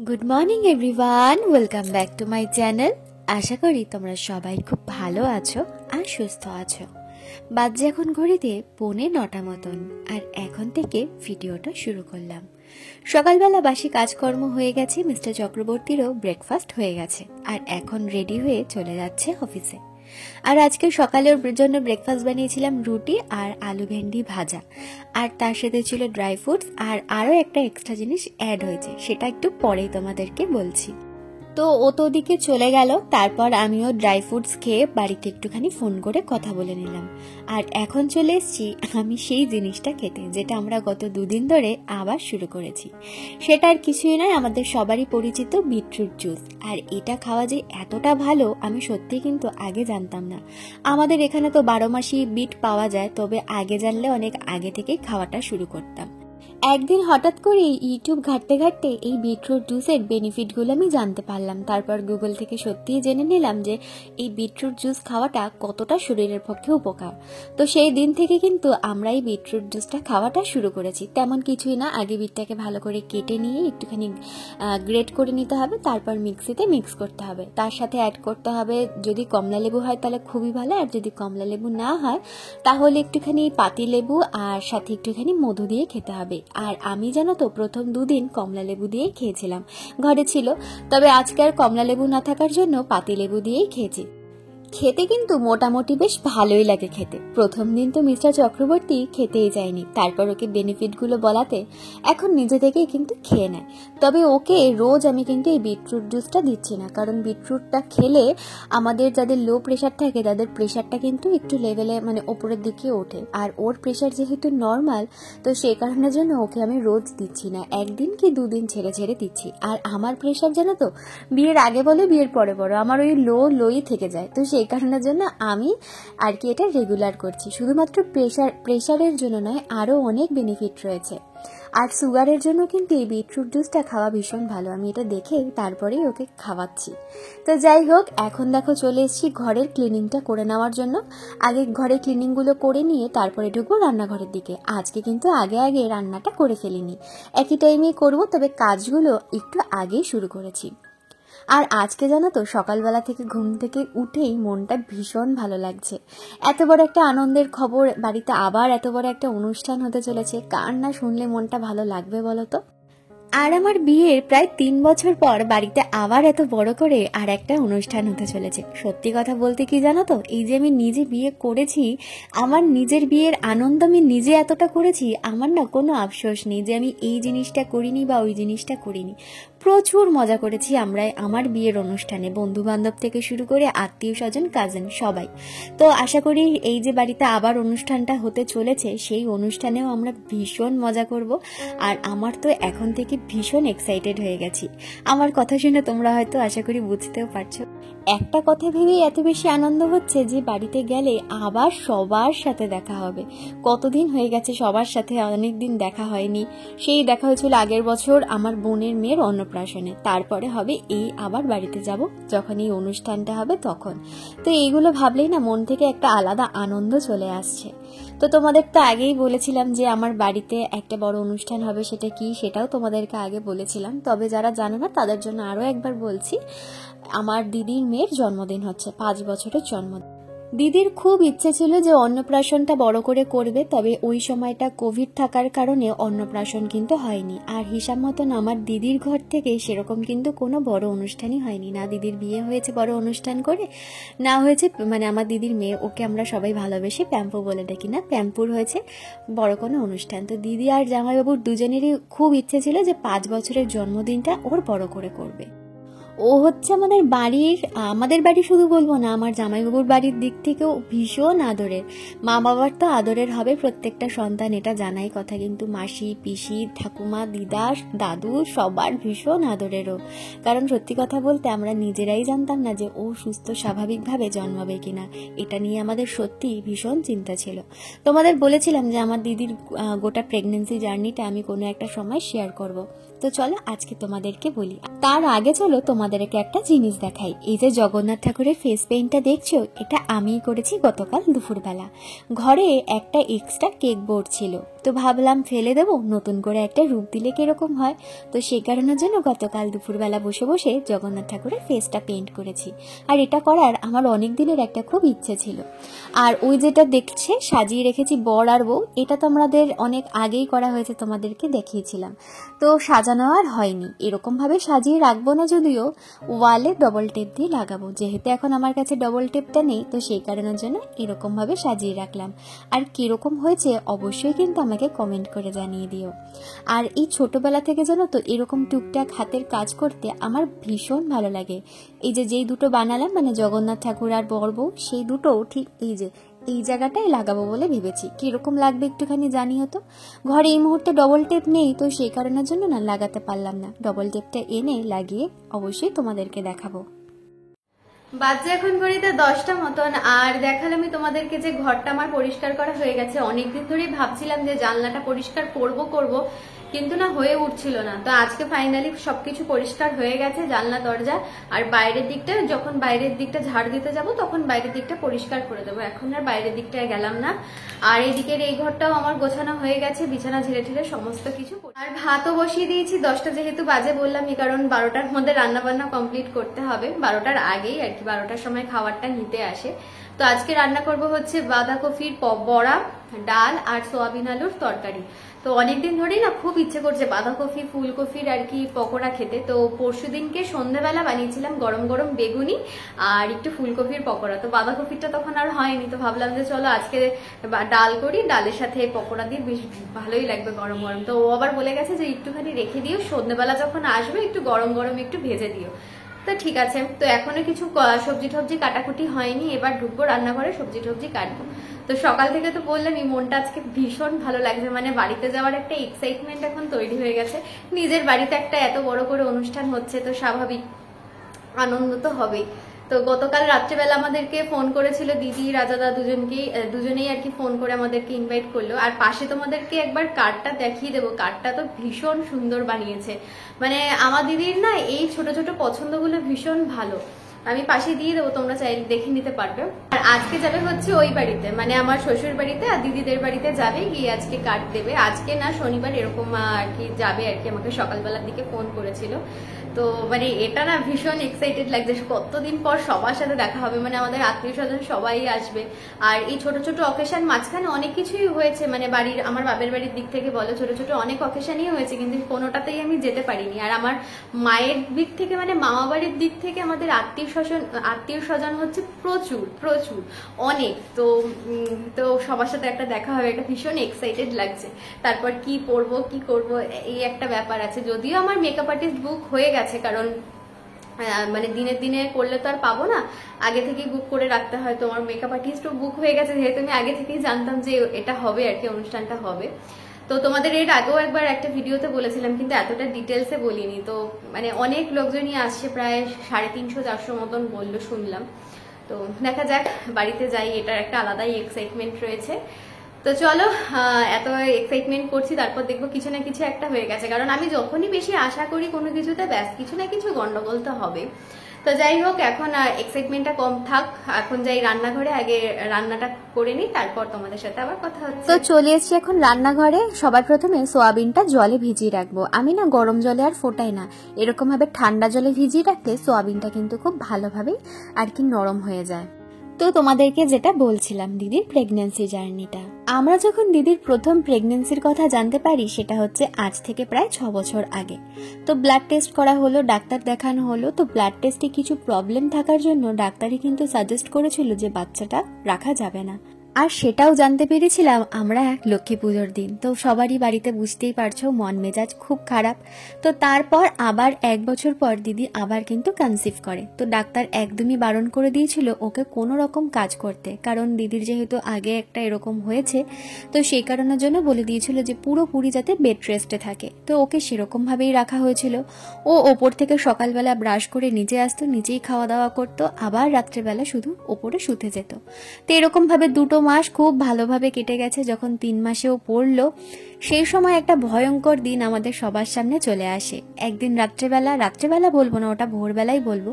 Good morning everyone, welcome back to my channel. আশা করি তোমরা সবাই খুব ভালো আছো আর সুস্থ আছো। বাজে এখন ঘড়িতে 9:45 মতন, আর এখন থেকে ভিডিওটা শুরু করলাম। সকালবেলা বাসি কাজকর্ম হয়ে গেছে, মিস্টার চক্রবর্তীরও ব্রেকফাস্ট হয়ে গেছে, আর এখন রেডি হয়ে চলে যাচ্ছে অফিসে। আর আজকে সকালের জন্য ব্রেকফাস্ট বানিয়েছিলাম রুটি আর আলু ভেন্ডি ভাজা, আর তার সাথে ছিল ড্রাই ফ্রুটস, আর আরও একটা এক্সট্রা জিনিস অ্যাড হয়েছে, সেটা একটু পরেই তোমাদেরকে বলছি। তো ও তো ওদিকে চলে গেল, তারপর আমিও ড্রাই ফ্রুটস খেয়ে বাড়িতে একটুখানি ফোন করে কথা বলে নিলাম। আর এখন চলে এসেছি আমি সেই জিনিসটা খেতে, যেটা আমরা গত 2 দিন ধরে আবার শুরু করেছি। সেটা আর কিছুই নয়, আমাদের সবারই পরিচিত বিটরুট জুস। আর এটা খাওয়া যে এতটা ভালো আমি সত্যি কিন্তু আগে জানতাম না। আমাদের এখানে তো 12 মাসই বিট পাওয়া যায়, তবে আগে জানলে অনেক আগে থেকেই খাওয়াটা শুরু করতাম। একদিন হঠাৎ করে ইউটিউব ঘাঁটতে ঘাঁটতে এই বিটরুট জুসের বেনিফিটগুলো আমি জানতে পারলাম। তারপর গুগল থেকে সত্যিই জেনে নিলাম যে এই বিটরুট জুস খাওয়াটা কতটা শরীরের পক্ষে উপকার। তো সেই দিন থেকে কিন্তু আমরা এই বিটরুট জুসটা খাওয়াটা শুরু করেছি। তেমন কিছুই না, আগে বিটটাকে ভালো করে কেটে নিয়ে একটুখানি গ্রেট করে নিতে হবে, তারপর মিক্সিতে মিক্স করতে হবে। তার সাথে অ্যাড করতে হবে, যদি কমলা লেবু হয় তাহলে খুবই ভালো, আর যদি কমলা লেবু না হয় তাহলে একটুখানি পাতি লেবু আর সাথে একটুখানি মধু দিয়ে খেতে হবে। আর আমি জানো তো প্রথম 2 দিন কমলা লেবু দিয়েই খেয়েছিলাম, ঘরে ছিল। তবে আজকে আর কমলা লেবু না থাকার জন্য পাতি লেবু দিয়েই খেয়েছি। খেতে কিন্তু মোটামুটি বেশ ভালোই লাগে খেতে। প্রথম দিন তো মিস্টার চক্রবর্তী খেতেই যায়নি, তারপর ওকে বেনিফিটগুলো বলাতে এখন নিজে থেকেই কিন্তু খেয়ে নেয়। তবে ওকে রোজ আমি কিন্তু এই বিটরুট জুসটা দিচ্ছি না, কারণ বিটরুটটা খেলে আমাদের যাদের লো প্রেশার থাকে তাদের প্রেশারটা কিন্তু একটু লেভেলে মানে ওপরের দিকে ওঠে। আর ওর প্রেশার যেহেতু নর্মাল, তো সেই কারণের জন্য ওকে আমি রোজ দিচ্ছি না, 1 দিন কি 2 দিন ছেড়ে ছেড়ে দিচ্ছি। আর আমার প্রেশার জানো তো, বিয়ের আগে বলো বিয়ের পরে বলো, আমার ওই লোই থেকে যায়। তো সেই কারণের জন্য আমি আর কি এটা রেগুলার করছি। শুধুমাত্র প্রেশারের জন্য নয়, আরও অনেক বেনিফিট রয়েছে। আর সুগারের জন্য কিন্তু এই বিটরুট জুসটা খাওয়া ভীষণ ভালো, আমি এটা দেখে তারপরেই ওকে খাওয়াচ্ছি। তো যাই হোক, এখন দেখো চলে এসেছি ঘরের ক্লিনিংটা করে নেওয়ার জন্য। আগে ঘরের ক্লিনিংগুলো করে নিয়ে তারপরে ঢুকবো রান্নাঘরের দিকে। আজকে কিন্তু আগে রান্নাটা করে ফেলিনি, একই টাইমেই করব, তবে কাজগুলো একটু আগেই শুরু করেছি। আর আজকে জানো তো সকালবেলা থেকে ঘুম থেকে উঠেই মনটা ভীষণ ভালো লাগছে। এত বড় একটা আনন্দের খবর, বাড়িতে আবার এত বড় একটা অনুষ্ঠান হতে চলেছে, কার না শুনলে মনটা ভালো লাগবে বলো তো। আর আমার বিয়ের প্রায় 3 বছর পর বাড়িতে আবার এত বড় করে আর একটা অনুষ্ঠান হতে চলেছে। সত্যি কথা বলতে কি জানো তো, এই যে আমি নিজে বিয়ে করেছি, আমার নিজের বিয়ের আনন্দ আমি নিজে এতটা করেছি, আমার না কোনো আফসোস নেই যে আমি এই জিনিসটা করিনি বা ওই জিনিসটা করিনি। প্রচুর মজা করেছি আমরা আমার বিয়ের অনুষ্ঠানে, বন্ধু বান্ধব থেকে শুরু করে আত্মীয় স্বজন কাজিন সবাই। তো আশা করি এই যে বাড়িতে আবার অনুষ্ঠানটা হতে চলেছে, সেই অনুষ্ঠানেও আমরা ভীষণ মজা করব। আর আমার তো এখন থেকে ভীষণ এক্সাইটেড হয়ে গেছি। আমার কথা শুনে তোমরা হয়তো আশা করি বুঝতেও পারছো। একটা কথা ভেবেই এত বেশি আনন্দ হচ্ছে যে বাড়িতে গেলে আবার সবার সাথে দেখা হবে। কতদিন হয়ে গেছে সবার সাথে, অনেকদিন দেখা হয়নি। সেই দেখা হয়েছিল আগের বছর আমার বোনের মেয়ের অন্নপ্রাশনে, তারপরে হবে এই আবার বাড়িতে যাব যখন এই অনুষ্ঠানটা হবে তখন। তো এইগুলো ভাবলেই না মন থেকে একটা আলাদা আনন্দ চলে আসছে। তো তোমাদের তো আগেই বলেছিলাম যে আমার বাড়িতে একটা বড় অনুষ্ঠান হবে, সেটা কি সেটাও তোমাদেরকে আগে বলেছিলাম। তবে যারা জানো না তাদের জন্য আরও একবার বলছি, আমার দিদির মেয়ের জন্মদিন হচ্ছে, 5 বছরের জন্মদিন। দিদির খুব ইচ্ছে ছিল যে অন্নপ্রাশনটা বড় করে করবে, তবে ওই সময়টা কোভিড থাকার কারণে অন্নপ্রাশন কিন্তু হয়নি। আর হিসাব মতন আমার দিদির ঘর থেকে সেরকম কিন্তু কোনো বড় অনুষ্ঠানই হয়নি, না দিদির বিয়ে হয়েছে বড় অনুষ্ঠান করে, না হয়েছে মানে আমার দিদির মেয়ে, ওকে আমরা সবাই ভালোবেসে প্যাম্পু বলে ডাকি, না প্যাম্পুর হয়েছে বড় কোনো অনুষ্ঠান। তো দিদি আর জামাইবাবুর দুজনেরই খুব ইচ্ছে ছিল যে 5 বছরের জন্মদিনটা ওর বড় করে করবে। ও হচ্ছে আমাদের বাড়ি শুধু বলবো না, আমার জামাইবাবুর বাড়ির দিক থেকেও ভীষণ আদরের। মা বাবার তো আদরের হবে প্রত্যেকটা সন্তান, এটা জানাই কথা, কিন্তু মাসি পিসি ঠাকুমা দিদা দাদু সবার ভীষণ আদরেরও। কারণ সত্যি কথা বলতে আমরা নিজেরাই জানতাম না যে ও সুস্থ স্বাভাবিকভাবে জন্মাবে কিনা, এটা নিয়ে আমাদের সত্যি ভীষণ চিন্তা ছিল। তোমাদের বলেছিলাম যে আমার দিদির গোটা প্রেগনেন্সি জার্নিটা আমি কোনো একটা সময় শেয়ার করব। তো চলো আজকে তোমাদেরকে বলি, তার আগে চলো তোমাদের তোমাদেরকে একটা জিনিস দেখাই। এই যে জগন্নাথ ঠাকুরের ফেস পেইন্টটা দেখছো, এটা আমিই করেছি গতকাল দুপুরবেলা। ঘরে একটা এক্সট্রা কেক বোর্ড ছিল, তো ভাবলাম ফেলে দেবো, নতুন করে একটা রূপ দিলে কিরকম হয়। তো সেই কারণের জন্য গতকাল দুপুরবেলা বসে বসে জগন্নাথ ঠাকুরের ফেসটা পেইন্ট করেছি। আর এটা করার আমার অনেক দিনের একটা খুব ইচ্ছে ছিল। আর ওই যেটা দেখছে সাজিয়ে রেখেছি বর আর বউ, এটা তো আমাদের অনেক আগেই করা হয়েছে, তোমাদেরকে দেখিয়েছিলাম। তো সাজানো আর হয়নি, এরকমভাবে সাজিয়ে রাখবো না, যদিও ওয়ালে ডবল টেপ দিয়ে লাগাবো। যেহেতু এখন আমার কাছে ডবল টেপটা নেই, তো সেই কারণের জন্য এরকমভাবে সাজিয়ে রাখলাম। আর কীরকম হয়েছে অবশ্যই কিন্তু আমাকে কমেন্ট করে জানিয়ে দিও। আর এই ছোটোবেলা থেকে জানো তো এরকম টুকটাক হাতের কাজ করতে আমার ভীষণ ভালো লাগে। এই যে যেই দুটো বানালাম, মানে জগন্নাথ ঠাকুর আর বর বউ, সেই দুটোও ঠিক এই জায়গাটাই লাগাবো বলে ভেবেছি। কিরকম লাগবে একটুখানি জানিও তো। ঘরে এই মুহূর্তে ডবল টেপ নেই, তো সেই কারণের জন্য না লাগাতে পারলাম না। ডবল টেপটা এনে লাগিয়ে অবশ্যই তোমাদেরকে দেখাবো। বাজে এখন ঘড়িতে 10টা মতন। আর দেখালাম আমি তোমাদেরকে যে ঘরটা আমার পরিষ্কার করা হয়ে গেছে। অনেকদিন ধরেই ভাবছিলাম যে জানলাটা পরিষ্কার করব, কিন্তু না হয়ে উঠছিল না। তো আজকে ফাইনালি সবকিছু পরিষ্কার হয়ে গেছে, জানলা দরজা। আর বাইরের দিকটা, যখন বাইরের দিকটা ঝাড় দিতে যাব তখন বাইরের দিকটা পরিষ্কার করে দেবো, এখন আর বাইরের দিকটায় গেলাম না। আর এদিকের এই ঘরটাও আমার গোছানো হয়ে গেছে, বিছানা ঝেড়ে ঠেড়ে সমস্ত কিছু। আর ভাতও বসিয়ে দিয়েছি, 10টা যেহেতু বাজে বললামই, কারণ 12টার মধ্যে রান্না বান্না কমপ্লিট করতে হবে। 12টার আগেই আর কি, 12টার সময় খাবারটা নিতে আসে। তো আজকে রান্না করব হচ্ছে বাঁধাকপির বড়া, ডাল আর সোয়াবিন আলুর তরকারি। তো অনেকদিন ধরেই না খুব ইচ্ছে করছে বাঁধাকপি ফুলকপির আর কি পকোড়া খেতে। তো পরশু দিনকে সন্ধ্যাবেলা বানিয়েছিলাম গরম গরম বেগুনি আর একটু ফুলকপির পকোড়া। তো বাঁধাকপিটা তখন আর হয়নি, তো ভাবলাম যে চলো আজকে ডাল করি, ডালের সাথে পকোড়া দিয়ে বেশ ভালোই লাগবে গরম গরম। তো ও আবার বলে গেছে যে একটুখানি রেখে দিও, সন্ধ্যাবেলা যখন আসবে একটু গরম গরম একটু ভেজে দিও। তো ঠিক আছে। তো এখনো কিছু সবজি টবজি কাটাকুটি হয়নি, এবার ঢুকবো রান্নাঘরে সবজি টবজি কাটবো। তো সকাল থেকে তো বললাম এই মনটা আজকে ভীষণ ভালো লাগছে, মানে বাড়িতে যাওয়ার একটা এক্সাইটমেন্ট এখন তৈরি হয়ে গেছে। নিজের বাড়িতে একটা এত বড় করে অনুষ্ঠান হচ্ছে, তো স্বাভাবিক আনন্দ তো হবেই। তো গতকাল রাত্রেবেলা আমাদেরকে ফোন করেছিল দিদি, রাজাদা, দুজনেই আর কি ফোন করে আমাদেরকে ইনভাইট করলো। আর পাশে তোমাদেরকে একবার কার্ডটা দেখিয়ে দেবো, কার্ডটা তো ভীষণ সুন্দর বানিয়েছে। মানে আমার দিদির না এই ছোট ছোট পছন্দগুলো ভীষণ ভালো। আমি পাশে দিয়ে দেবো, তোমরা চাইলে দেখে নিতে পারবে। আর আজকে যাবে হচ্ছে ওই বাড়িতে, মানে আমার শ্বশুর বাড়িতে, আর দিদিদের বাড়িতে যাবে, গিয়ে আজকে কার্ড দেবে। আজকে না শনিবার এরকম আর কি যাবে আর কি, আমাকে সকালবেলার দিকে ফোন করেছিল। তো মানে এটা না ভীষণ এক্সাইটেড লাগছে, কতদিন পর সবার সাথে দেখা হবে, মানে আমাদের আত্মীয় স্বজন সবাই আসবে। আর এই ছোট ছোট অকেশন মাঝখানে অনেক কিছুই হয়েছে, মানে বাড়ির, আমার বাপের বাড়ির দিক থেকে বলো, ছোট ছোট অনেক অকেশনই হয়েছে, কিন্তু কোনোটাতেই আমি যেতে পারিনি। আর আমার মায়ের দিক থেকে, মানে মামা বাড়ির দিক থেকে আমাদের আত্মীয় স্বজন হচ্ছে প্রচুর প্রচুর অনেক। তো সবার সাথে একটা দেখা হবে, এটা ভীষণ এক্সাইটেড লাগছে। তারপর কি পরবো কি করব এই একটা ব্যাপার আছে। যদিও আমার মেকআপ আর্টিস্ট বুক হয়ে গেছে, কারণ মানে দিনের দিনে করলে তো আর পাবো না, আগে থেকেই বুক করে রাখতে হয়। তো আমার মেকআপ আর্টিস্টও বুক হয়ে গেছে, যেহেতু আমি আগে থেকেই জানতাম যে এটা হবে আর কি, অনুষ্ঠানটা হবে। তো তোমাদের এর আগেও একবার একটা ভিডিওতে বলেছিলাম, কিন্তু এতটা ডিটেলসে বলিনি। তো মানে অনেক লোকজনই আসছে, প্রায় 350-400 মতন বললো শুনলাম। তো দেখা যাক, বাড়িতে যাই, এটার একটা আলাদাই এক্সাইটমেন্ট রয়েছে। তো চলো, এত এক্সাইটমেন্ট করছি, তারপর দেখবো কিছু না কিছু একটা হয়ে গেছে। কারণ আমি যখনই বেশি আশা করি কোনো কিছুতে, ব্যাস কিছু না কিছু গন্ডগোল তো হবে। তো যাই হোক, এখন এক্সাইটমেন্টটা কম থাক, এখন যাই রান্নাঘরে, আগে রান্নাটা করে নিই, তারপর তোমাদের সাথে আবার কথা হচ্ছে। তো চলে এসেছি এখন রান্নাঘরে। সবার প্রথমে সোয়াবিনটা জলে ভিজিয়ে রাখবো। আমি না গরম জলে আর ফোটাই না, এরকম ভাবে ঠান্ডা জলে ভিজিয়ে রাখলে সোয়াবিনটা কিন্তু খুব ভালোভাবেই আর কি নরম হয়ে যায়। তো তোমাদেরকে যেটা বলছিলাম, দিদির প্রেগন্যান্সি জার্নিটা, আমরা যখন দিদির প্রথম প্রেগন্যান্সির কথা জানতে পারি, সেটা হচ্ছে আজ থেকে প্রায় 6 বছর আগে। তো ব্লাড টেস্ট করা হলো, ডাক্তার দেখানো হলো। তো ব্লাড টেস্টে কিছু প্রবলেম থাকার জন্য ডাক্তারই কিন্তু সাজেস্ট করেছিল যে বাচ্চাটা রাখা যাবে না। আর সেটাও জানতে পেরেছিলাম আমরা এক লক্ষ্মী পুজোর দিন। তো সবারই বাড়িতে বুঝতেই পারছো মন মেজাজ খুব খারাপ। তো তারপর আবার 1 বছর পর দিদি আবার কিন্তু কনসিভ করে। তো ডাক্তার একদমই বারণ করে দিয়েছিল ওকে কোনো রকম কাজ করতে, কারণ দিদির যেহেতু আগে একটা এরকম হয়েছে, তো সেই কারণের জন্য বলে দিয়েছিল যে পুরোপুরি যাতে বেড রেস্টে থাকে। তো ওকে সেরকমভাবেই রাখা হয়েছিল। ও ওপর থেকে সকালবেলা ব্রাশ করে নিচে আসতো, নিচেই খাওয়া দাওয়া করতো, আবার রাত্রেবেলা শুধু ওপরে শুতে যেত। তো এরকমভাবে 2 মাস খুব ভালোভাবে কেটে গেছে। যখন 3 মাসেও পড়লো, সেই সময় একটা ভয়ঙ্কর দিন আমাদের সবার সামনে চলে আসে। একদিন রাত্রেবেলা বলবো না, ওটা ভোরবেলাই বলবো।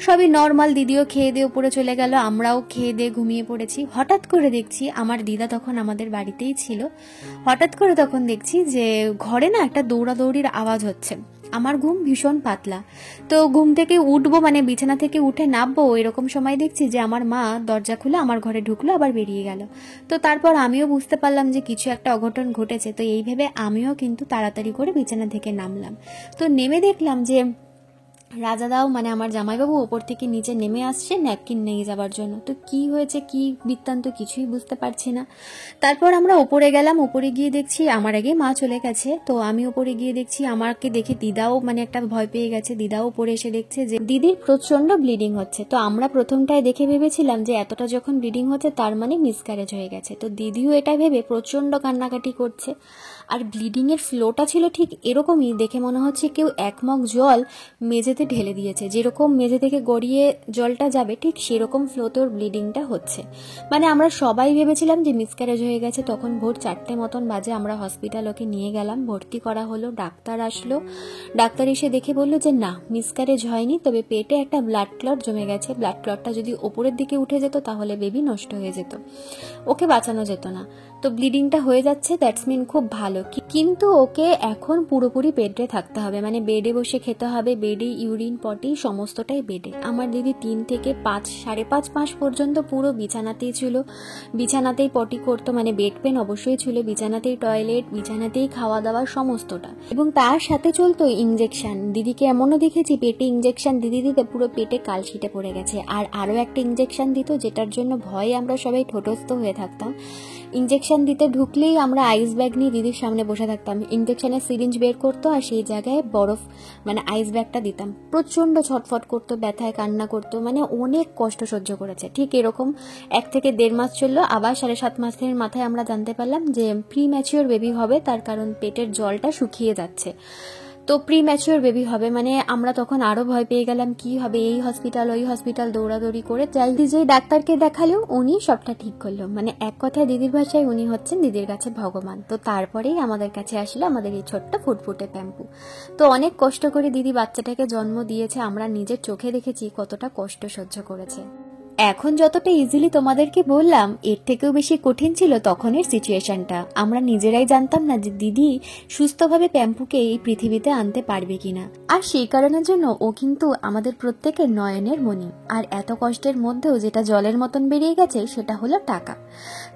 সবই নর্মাল, দিদিও খেয়ে দিয়ে উপরে চলে গেল, আমরাও খেয়ে দিয়ে ঘুমিয়ে পড়েছি। হঠাৎ করে দেখছি, আমার দিদা তখন আমাদের বাড়িতেই ছিল, হঠাৎ করে তখন দেখছি যে ঘরে না একটা দৌড়াদৌড়ির আওয়াজ হচ্ছে। আমার ঘুম ভীষণ পাতলা, তো ঘুম থেকে উঠবো মানে বিছানা থেকে উঠে নামবো, এরকম সময় দেখছি যে আমার মা দরজা খুলে আমার ঘরে ঢুকলো, আবার বেরিয়ে গেল। তো তারপর আমিও বুঝতে পারলাম যে কিছু একটা অঘটন ঘটেছে। তো এই ভেবে আমিও কিন্তু তাড়াতাড়ি করে বিছানা থেকে নামলাম। তো নেমে দেখলাম যে রাজাদাও মানে আমার জামাইবাবু ওপর থেকে নিচে নেমে আসছে ন্যাপকিন নিয়ে যাবার জন্য। তো কি হয়েছে, কি বৃত্তান্ত, কিছুই বুঝতে পারছি না। তারপর আমরা ওপরে গেলাম, ওপরে গিয়ে দেখছি আমার আগে মা চলে গেছে। তো আমি ওপরে গিয়ে দেখছি, আমাকে দেখে দিদাও মানে একটা ভয় পেয়ে গেছে। দিদাও ওপরে এসে দেখছে যে দিদির প্রচন্ড ব্লিডিং হচ্ছে। তো আমরা প্রথমটায় দেখে ভেবেছিলাম যে এতটা যখন ব্লিডিং হচ্ছে তার মানে মিসক্যারেজ হয়ে গেছে। তো দিদিও এটা ভেবে প্রচন্ড কান্নাকাটি করছে। আর ব্লিডিং এর ফ্লোটা ছিল ঠিক এরকমই, দেখে মনে হচ্ছে কেউ এক মগ জল মেঝেতে ঢেলে দিয়েছে। যেরকম মেঝে থেকে গড়িয়ে জলটা যাবে ঠিক সেরকম ফ্লোতে ওর ব্লিডিংটা হচ্ছে। মানে আমরা সবাই ভেবেছিলাম যে মিসক্যারেজ হয়ে গেছে। তখন ভোর 4টে মতন বাজে, আমরা হসপিটাল ওকে নিয়ে গেলাম, ভর্তি করা হলো। ডাক্তার আসলো, ডাক্তার এসে দেখে বললো যে না, মিসক্যারেজ হয়নি, তবে পেটে একটা ব্লাড ক্লট জমে গেছে। ব্লাড ক্লটটা যদি ওপরের দিকে উঠে যেত তাহলে বেবি নষ্ট হয়ে যেত, ওকে বাঁচানো যেত না। তো ব্লিডিংটা হয়ে যাচ্ছে, দ্যাটস মিন খুব ভালো, কিন্তু ওকে এখন পুরোপুরি বেডে থাকতে হবে, মানে বেডে বসে খেতে হবে, বেডে ইউরিন পটি সমস্তটাই বেডে। আমার দিদি 3 থেকে 5.5 মাস পর্যন্ত পুরো বিছানাতেই ছিল, বিছানাতেই পটি করতো, মানে বেড পেন অবশ্যই ছিল, বিছানাতেই টয়লেট, বিছানাতেই খাওয়া দাওয়া সমস্তটা। এবং তার সাথে চলতো ইঞ্জেকশন। দিদিকে এমনও দেখেছি পেটে ইঞ্জেকশন দিদি দিতে পুরো পেটে কালশিটে পড়ে গেছে। আর আরও একটা ইঞ্জেকশন দিত, যেটার জন্য ভয়ে আমরা সবাই ঠোঁটস্থ হয়ে থাকতাম। ইঞ্জেকশন দিতে ঢুকলেই আমরা আইস ব্যাগ নিয়ে দিদির সামনে বসে থাকতাম। ইঞ্জেকশনের সিরিঞ্জ বের করতো আর সেই জায়গায় বরফ মানে আইস ব্যাগটা দিতাম। প্রচন্ড ছটফট করতো, ব্যথায় কান্না করতো, মানে অনেক কষ্ট সহ্য করেছে। ঠিক এরকম 1 থেকে 1.5 মাস চললো। আবার 7.5 মাসের মাথায় আমরা জানতে পারলাম যে প্রি ম্যাচিওর বেবি হবে, তার কারণ পেটের জলটা শুকিয়ে যাচ্ছে। তো প্রি ম্যাচিওর বেবি হবে মানে আমরা তখন আরো ভয় পেয়ে গেলাম, কি হবে, এই হসপিটাল ওই হসপিটাল দৌড়াদৌড়ি করে যেই ডাক্তারকে দেখালো উনি সবটা ঠিক করলো। মানে এক কথায় দিদির ভাষায় উনি হচ্ছেন দিদির কাছে ভগবান। তো তারপরেই আমাদের কাছে আসলো আমাদের এই ছোট্ট ফুটফুটে প্যাম্পু। তো অনেক কষ্ট করে দিদি বাচ্চাটাকে জন্ম দিয়েছে, আমরা নিজের চোখে দেখেছি কতটা কষ্ট সহ্য করেছে। এখন যতটা ইজিলি তোমাদেরকে বললাম, এর থেকেও বেশি কঠিন ছিল তখনের সিচুয়েশনটা। আমরা নিজেরাই জানতাম না যে দিদি সুস্থভাবে প্যাম্পুকে এই পৃথিবীতে আনতে পারবে কিনা। আর সেই কারণের জন্য ও কিন্তু আমাদের প্রত্যেকের নয়নের মণি। আর এত কষ্টের মধ্যেও যেটা জলের মতন বেরিয়ে গেছে সেটা হলো টাকা।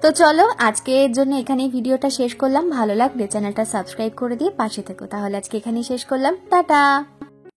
তো চলো আজকের জন্য এখানেই ভিডিওটা শেষ করলাম। ভালো লাগলে চ্যানেলটা সাবস্ক্রাইব করে দিয়ে পাশে থেকো। তাহলে আজকে এখানেই শেষ করলাম, টাটা।